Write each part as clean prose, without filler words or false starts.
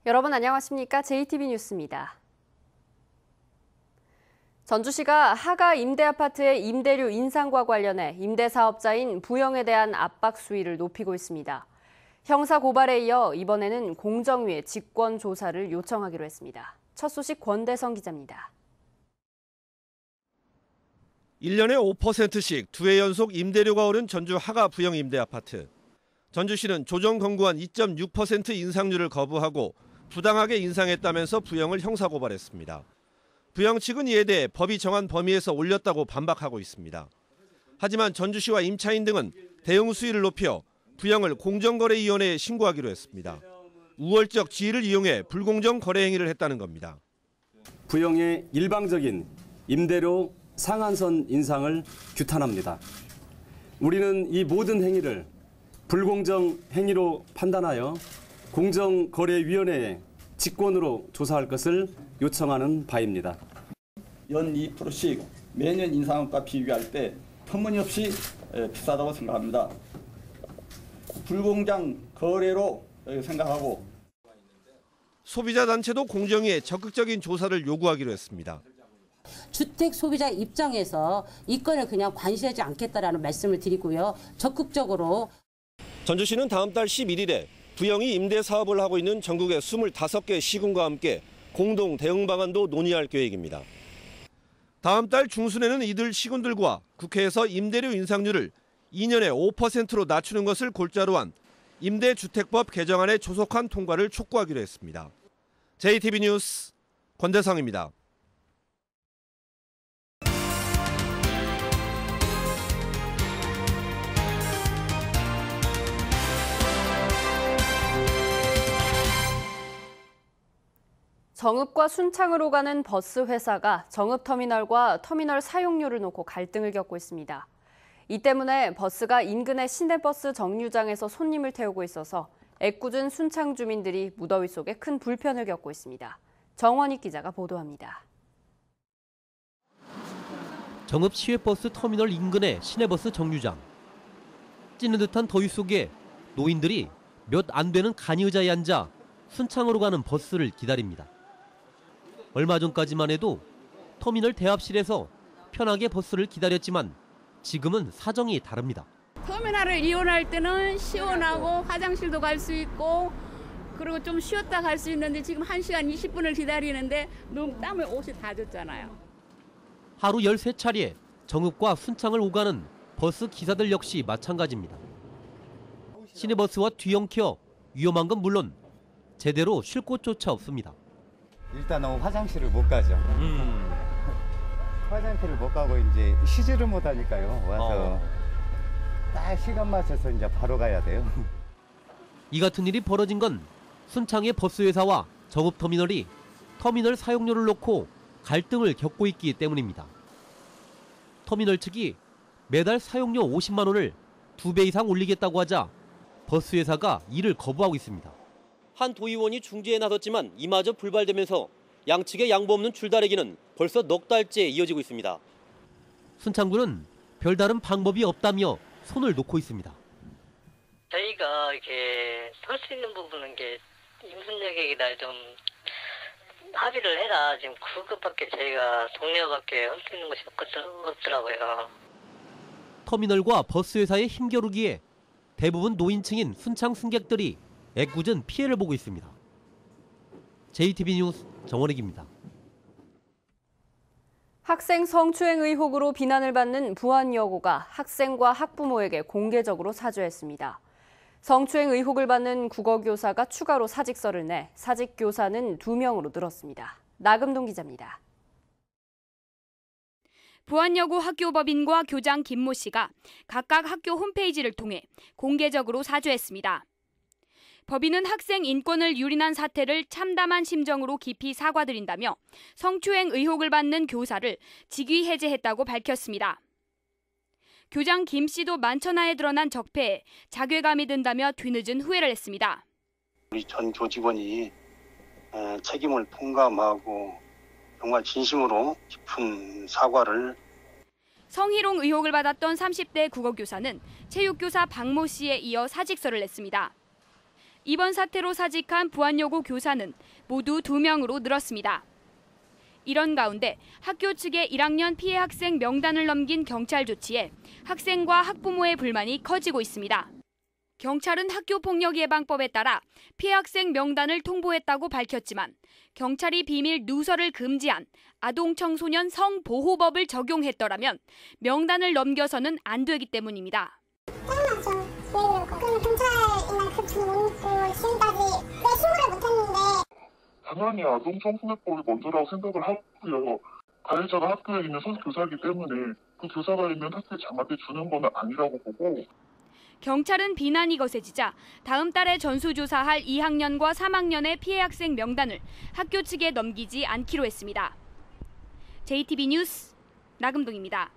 여러분 안녕하십니까? JTB 뉴스입니다. 전주시가 하가 임대아파트의 임대료 인상과 관련해 임대사업자인 부영에 대한 압박 수위를 높이고 있습니다. 형사고발에 이어 이번에는 공정위에 직권조사를 요청하기로 했습니다. 첫 소식 권대성 기자입니다. 1년에 5%씩 2해 연속 임대료가 오른 전주 하가 부영 임대아파트. 전주시는 조정 권고안 2.6% 인상률을 거부하고 부당하게 인상했다면서 부영을 형사고발했습니다. 부영 측은 이에 대해 법이 정한 범위에서 올렸다고 반박하고 있습니다. 하지만 전주시와 임차인 등은 대응 수위를 높여 부영을 공정거래위원회에 신고하기로 했습니다. 우월적 지위를 이용해 불공정 거래 행위를 했다는 겁니다. 부영의 일방적인 임대료 상한선 인상을 규탄합니다. 우리는 이 모든 행위를 불공정 행위로 판단하여 공정거래위원회에 직권으로 조사할 것을 요청하는 바입니다. 연 2%씩 매년 인상과 비교할 때 터무니없이 비싸다고 생각합니다. 불공정 거래로 생각하고 소비자단체도 공정위에 적극적인 조사를 요구하기로 했습니다. 주택 소비자 입장에서 이 건을 그냥 관시하지 않겠다라는 말씀을 드리고요. 적극적으로. 전주시는 다음 달 11일에 부영이 임대 사업을 하고 있는 전국의 25개 시군과 함께 공동 대응 방안도 논의할 계획입니다. 다음 달 중순에는 이들 시군들과 국회에서 임대료 인상률을 2년에 5%로 낮추는 것을 골자로 한 임대주택법 개정안의 조속한 통과를 촉구하기로 했습니다. JTB 뉴스 권대성입니다. 정읍과 순창으로 가는 버스 회사가 정읍터미널과 터미널 사용료를 놓고 갈등을 겪고 있습니다. 이 때문에 버스가 인근의 시내버스 정류장에서 손님을 태우고 있어서 애꿎은 순창 주민들이 무더위 속에 큰 불편을 겪고 있습니다. 정원익 기자가 보도합니다. 정읍 시외버스 터미널 인근의 시내버스 정류장. 찌는 듯한 더위 속에 노인들이 몇 안 되는 간이의자에 앉아 순창으로 가는 버스를 기다립니다. 얼마 전까지만 해도 터미널 대합실에서 편하게 버스를 기다렸지만 지금은 사정이 다릅니다. 터미널을 이용할 때는 시원하고 화장실도 갈 수 있고 그리고 좀 쉬었다 갈 수 있는데 지금 1시간 20분을 기다리는데 너무 땀을 옷이 다 젖잖아요. 하루 13차례 정읍과 순창을 오가는 버스 기사들 역시 마찬가지입니다. 시내버스와 뒤엉켜 위험한 건 물론 제대로 쉴 곳조차 없습니다. 일단 화장실을 못 가죠. 화장실을 못 가고 이제 쉬지를 못하니까요. 와서 딱 시간 맞춰서 이제 바로 가야 돼요. 이 같은 일이 벌어진 건 순창의 버스 회사와 정읍 터미널이 터미널 사용료를 놓고 갈등을 겪고 있기 때문입니다. 터미널 측이 매달 사용료 50만 원을 2배 이상 올리겠다고 하자 버스 회사가 이를 거부하고 있습니다. 한 도의원이 중재에 나섰지만 이마저 불발되면서 양측의 양보 없는 줄다리기는 벌써 넉 달째 이어지고 있습니다. 순창구는 별다른 방법이 없다며 손을 놓고 있습니다. 저희가 이렇게 설 수 있는 부분은 게 임순례객이나 좀 합의를 해라. 지금 그것밖에 저희가 동료밖에 할 수 있는 것이 없더라고요. 터미널과 버스 회사의 힘겨루기에 대부분 노인층인 순창 승객들이 애꿎은 피해를 보고 있습니다. JTB 뉴스 정원익입니다. 학생 성추행 의혹으로 비난을 받는 부안여고가 학생과 학부모에게 공개적으로 사죄했습니다. 성추행 의혹을 받는 국어교사가 추가로 사직서를 내 사직교사는 2명으로 늘었습니다. 나금동 기자입니다. 부안여고 학교법인과 교장 김모 씨가 각각 학교 홈페이지를 통해 공개적으로 사죄했습니다. 법인은 학생 인권을 유린한 사태를 참담한 심정으로 깊이 사과드린다며 성추행 의혹을 받는 교사를 직위 해제했다고 밝혔습니다. 교장 김 씨도 만천하에 드러난 적폐에 자괴감이 든다며 뒤늦은 후회를 했습니다. 우리 전 교직원이 책임을 통감하고 정말 진심으로 깊은 사과를. 성희롱 의혹을 받았던 30대 국어교사는 체육교사 박모 씨에 이어 사직서를 냈습니다. 이번 사태로 사직한 부안여고 교사는 모두 2명으로 늘었습니다. 이런 가운데 학교 측의 1학년 피해 학생 명단을 넘긴 경찰 조치에 학생과 학부모의 불만이 커지고 있습니다. 경찰은 학교폭력예방법에 따라 피해 학생 명단을 통보했다고 밝혔지만 경찰이 비밀 누설을 금지한 아동청소년 성보호법을 적용했더라면 명단을 넘겨서는 안 되기 때문입니다. 당연하죠. 그럼 경찰이나 그 지금까지 왜 신고를 못했는데. 당연히 아동청소년법이 먼저라고 생각을 하고요. 가해자가 학교에 있는 교사이기 때문에 그 교사가 있는 학교에 장한테 주는 건 아니라고 보고. 경찰은 비난이 거세지자 다음 달에 전수조사할 2학년과 3학년의 피해 학생 명단을 학교 측에 넘기지 않기로 했습니다. JTB 뉴스 나금동입니다.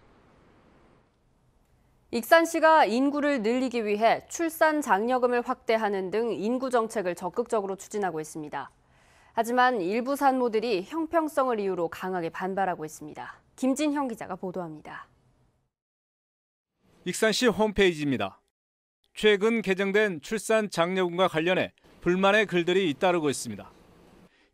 익산시가 인구를 늘리기 위해 출산 장려금을 확대하는 등 인구 정책을 적극적으로 추진하고 있습니다. 하지만 일부 산모들이 형평성을 이유로 강하게 반발하고 있습니다. 김진형 기자가 보도합니다. 익산시 홈페이지입니다. 최근 개정된 출산 장려금과 관련해 불만의 글들이 잇따르고 있습니다.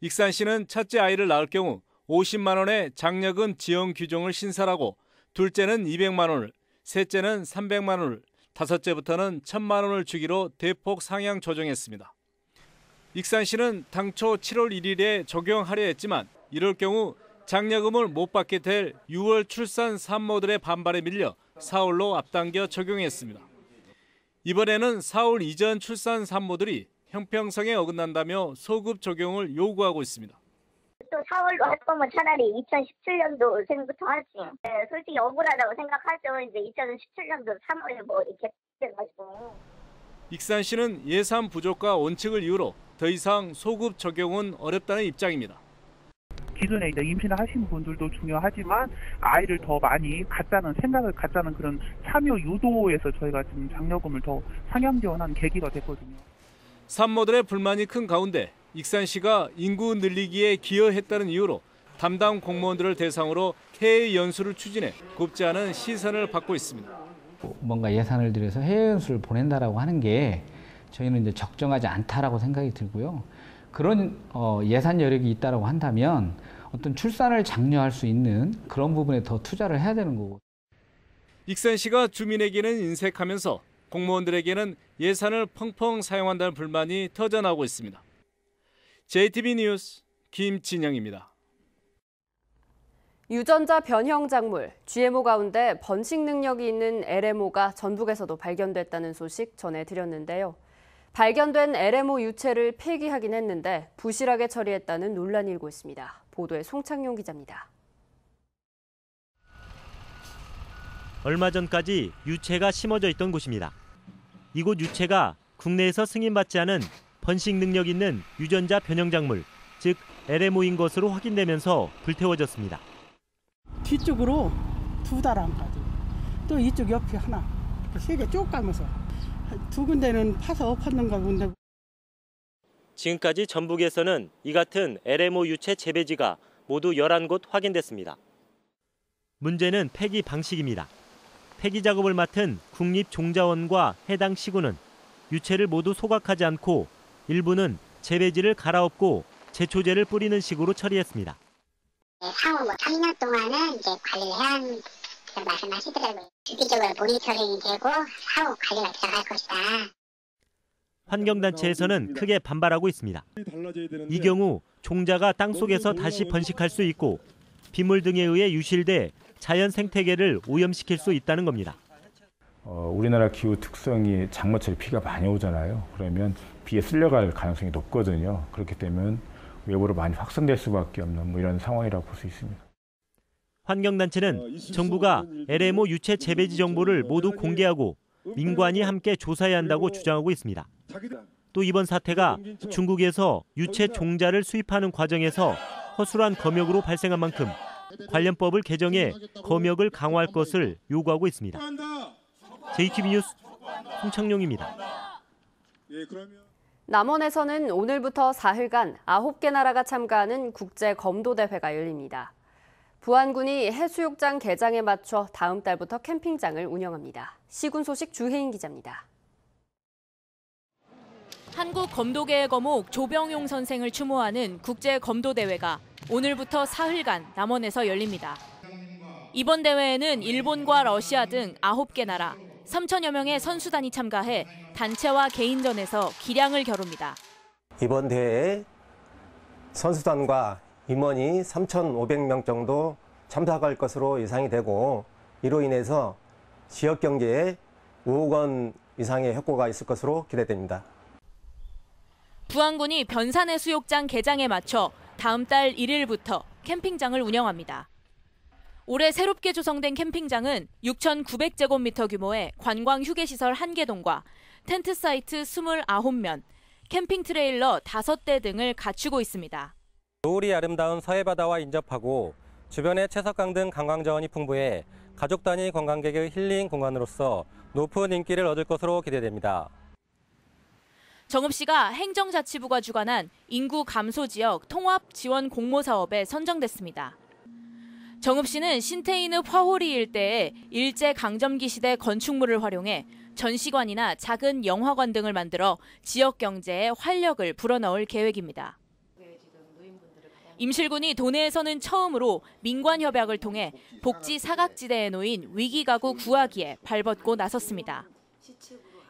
익산시는 첫째 아이를 낳을 경우 50만 원의 장려금 지원 규정을 신설하고 둘째는 200만 원을, 셋째는 300만 원을, 다섯째부터는 1,000만 원을 주기로 대폭 상향 조정했습니다. 익산시는 당초 7월 1일에 적용하려 했지만 이럴 경우 장려금을 못 받게 될 6월 출산 산모들의 반발에 밀려 4월로 앞당겨 적용했습니다. 이번에는 4월 이전 출산 산모들이 형평성에 어긋난다며 소급 적용을 요구하고 있습니다. 또 4월로 할 거면 차라리 2017년도생부터 하지. 네, 솔직히 억울하다고 생각하죠. 이제 2017년도 3월에 뭐 이렇게 돼가지고. 익산시는 예산 부족과 원칙을 이유로 더 이상 소급 적용은 어렵다는 입장입니다. 기존에 이제 임신을 하신 분들도 중요하지만 아이를 더 많이 생각을 갖자는 그런 참여 유도에서 저희가 지금 장려금을 더 상향 지원하는 계기가 됐거든요. 산모들의 불만이 큰 가운데 익산시가 인구 늘리기에 기여했다는 이유로 담당 공무원들을 대상으로 해외 연수를 추진해 곱지 않은 시선을 받고 있습니다. 뭔가 예산을 들여서 해외 연수를 보낸다라고 하는 게 저희는 이제 적정하지 않다라고 생각이 들고요. 그런 예산 여력이 있다라고 한다면 어떤 출산을 장려할 수 있는 그런 부분에 더 투자를 해야 되는 거고. 익산시가 주민에게는 인색하면서 공무원들에게는 예산을 펑펑 사용한다는 불만이 터져나오고 있습니다. JTB 뉴스 김진영입니다. 유전자 변형 작물, GMO 가운데 번식 능력이 있는 LMO가 전북에서도 발견됐다는 소식 전해드렸는데요. 발견된 LMO 유체를 폐기하긴 했는데 부실하게 처리했다는 논란이 일고 있습니다. 보도에 송창용 기자입니다. 얼마 전까지 유체가 심어져 있던 곳입니다. 이곳 유체가 국내에서 승인받지 않은 번식 능력 있는 유전자 변형 작물, 즉 LMO인 것으로 확인되면서 불태워졌습니다. 뒤쪽으로 2달 안까지, 또 이쪽 옆에 하나, 3개 쭉 가면서 2군데는 파서 엎었는가 본데. 지금까지 전북에서는 이 같은 LMO 유체 재배지가 모두 11곳 확인됐습니다. 문제는 폐기 방식입니다. 폐기 작업을 맡은 국립종자원과 해당 시군은 유체를 모두 소각하지 않고 일부는 재배지를 갈아엎고 제초제를 뿌리는 식으로 처리했습니다. 향후 3년 동안은 이제 관리를 해야 하는 말씀하시더라고요. 주기적으로 모니터링이 되고 향후 관리가 들어갈 것이다. 환경단체에서는 크게 반발하고 있습니다. 이 경우 종자가 땅속에서 다시 번식할 수 있고 빗물 등에 의해 유실돼 자연 생태계를 오염시킬 수 있다는 겁니다. 우리나라 기후 특성이 장마철에 비가 많이 오잖아요. 그러면 비에 쓸려갈 가능성이 높거든요. 그렇기 때문에 외부로 많이 확산될 수밖에 없는 이런 상황이라고 볼 수 있습니다. 환경단체는 정부가 LMO 유체 재배지 정보를 모두 공개하고 민관이 함께 조사해야 한다고 주장하고 있습니다. 또 이번 사태가 중국에서 유체 종자를 수입하는 과정에서 허술한 검역으로 발생한 만큼 관련법을 개정해 검역을 강화할 것을 요구하고 있습니다. JTB 뉴스 송창용입니다. 남원에서는 오늘부터 사흘간 9개 나라가 참가하는 국제 검도 대회가 열립니다. 부안군이 해수욕장 개장에 맞춰 다음 달부터 캠핑장을 운영합니다. 시군 소식 주혜인 기자입니다. 한국 검도계의 거목 조병용 선생을 추모하는 국제 검도 대회가 오늘부터 사흘간 남원에서 열립니다. 이번 대회에는 일본과 러시아 등 9개 나라 3천여 명의 선수단이 참가해 단체와 개인전에서 기량을 겨룹니다. 이번 대회에 선수단과 임원이 3,500명 정도 참석할 것으로 예상이 되고 이로 인해서 지역 경제에 5억 원 이상의 효과가 있을 것으로 기대됩니다. 부안군이 변산해수욕장 개장에 맞춰 다음 달 1일부터 캠핑장을 운영합니다. 올해 새롭게 조성된 캠핑장은 6,900제곱미터 규모의 관광 휴게시설 1개동과 텐트 사이트 29면, 캠핑 트레일러 5대 등을 갖추고 있습니다. 노을이 아름다운 서해바다와 인접하고 주변에 채석강 등 관광 자원이 풍부해 가족 단위 관광객의 힐링 공간으로서 높은 인기를 얻을 것으로 기대됩니다. 정읍시가 행정자치부가 주관한 인구 감소 지역 통합 지원 공모 사업에 선정됐습니다. 정읍시는 신태인읍 화호리 일대에 일제 강점기 시대 건축물을 활용해 전시관이나 작은 영화관 등을 만들어 지역 경제에 활력을 불어넣을 계획입니다. 임실군이 도내에서는 처음으로 민관협약을 통해 복지 사각지대에 놓인 위기가구 구하기에 발벗고 나섰습니다.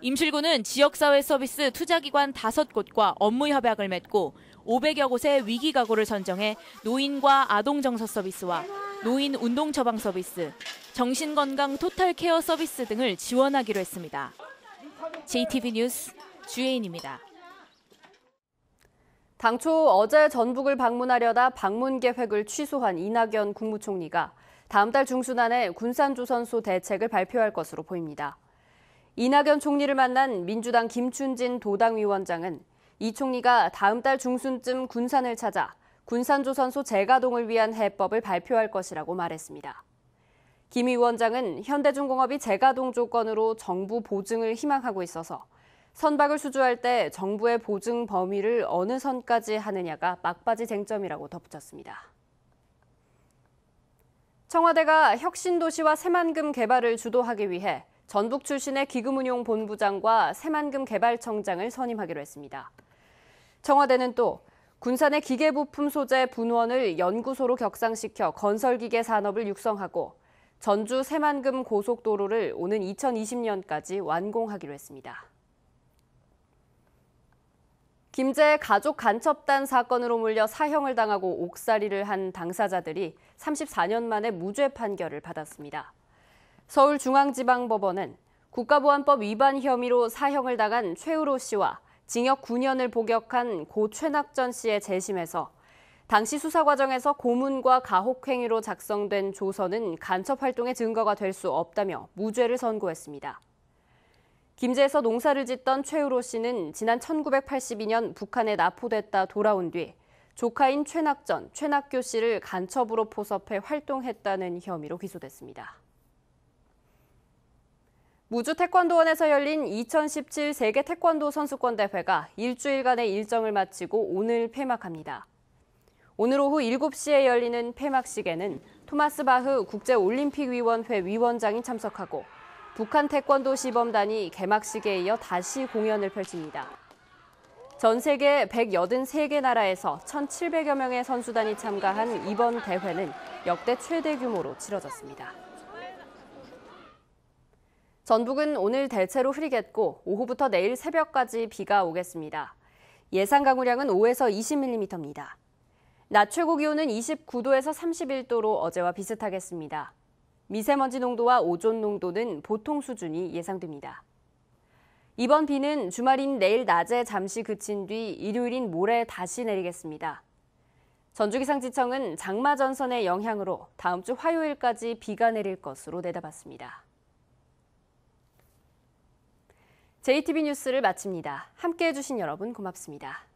임실군은 지역사회 서비스 투자기관 5곳과 업무협약을 맺고 500여 곳의 위기가구를 선정해 노인과 아동정서 서비스와 노인 운동처방 서비스, 정신건강 토탈케어 서비스 등을 지원하기로 했습니다. JTB 뉴스 주혜인입니다. 당초 어제 전북을 방문하려다 방문 계획을 취소한 이낙연 국무총리가 다음 달 중순 안에 군산조선소 대책을 발표할 것으로 보입니다. 이낙연 총리를 만난 민주당 김춘진 도당위원장은 이 총리가 다음 달 중순쯤 군산을 찾아 군산조선소 재가동을 위한 해법을 발표할 것이라고 말했습니다. 김 위원장은 현대중공업이 재가동 조건으로 정부 보증을 희망하고 있어서 선박을 수주할 때 정부의 보증 범위를 어느 선까지 하느냐가 막바지 쟁점이라고 덧붙였습니다. 청와대가 혁신도시와 새만금 개발을 주도하기 위해 전북 출신의 기금운용본부장과 새만금 개발청장을 선임하기로 했습니다. 청와대는 또 군산의 기계부품 소재 분원을 연구소로 격상시켜 건설기계 산업을 육성하고 전주 새만금 고속도로를 오는 2020년까지 완공하기로 했습니다. 김제 가족 간첩단 사건으로 몰려 사형을 당하고 옥살이를 한 당사자들이 34년 만에 무죄 판결을 받았습니다. 서울중앙지방법원은 국가보안법 위반 혐의로 사형을 당한 최우로 씨와 징역 9년을 복역한 고 최낙전 씨의 재심에서 당시 수사 과정에서 고문과 가혹행위로 작성된 조서는 간첩 활동의 증거가 될 수 없다며 무죄를 선고했습니다. 김제에서 농사를 짓던 최우로 씨는 지난 1982년 북한에 납포됐다 돌아온 뒤 조카인 최낙전, 최낙교 씨를 간첩으로 포섭해 활동했다는 혐의로 기소됐습니다. 무주 태권도원에서 열린 2017 세계 태권도 선수권 대회가 일주일간의 일정을 마치고 오늘 폐막합니다. 오늘 오후 7시에 열리는 폐막식에는 토마스 바흐 국제올림픽위원회 위원장이 참석하고 북한 태권도 시범단이 개막식에 이어 다시 공연을 펼칩니다. 전 세계 183개 나라에서 1,700여 명의 선수단이 참가한 이번 대회는 역대 최대 규모로 치러졌습니다. 전북은 오늘 대체로 흐리겠고 오후부터 내일 새벽까지 비가 오겠습니다. 예상 강우량은 5에서 20mm입니다. 낮 최고 기온은 29도에서 31도로 어제와 비슷하겠습니다. 미세먼지 농도와 오존 농도는 보통 수준이 예상됩니다. 이번 비는 주말인 내일 낮에 잠시 그친 뒤 일요일인 모레 다시 내리겠습니다. 전주기상지청은 장마 전선의 영향으로 다음 주 화요일까지 비가 내릴 것으로 내다봤습니다. JTB 뉴스를 마칩니다. 함께해 주신 여러분 고맙습니다.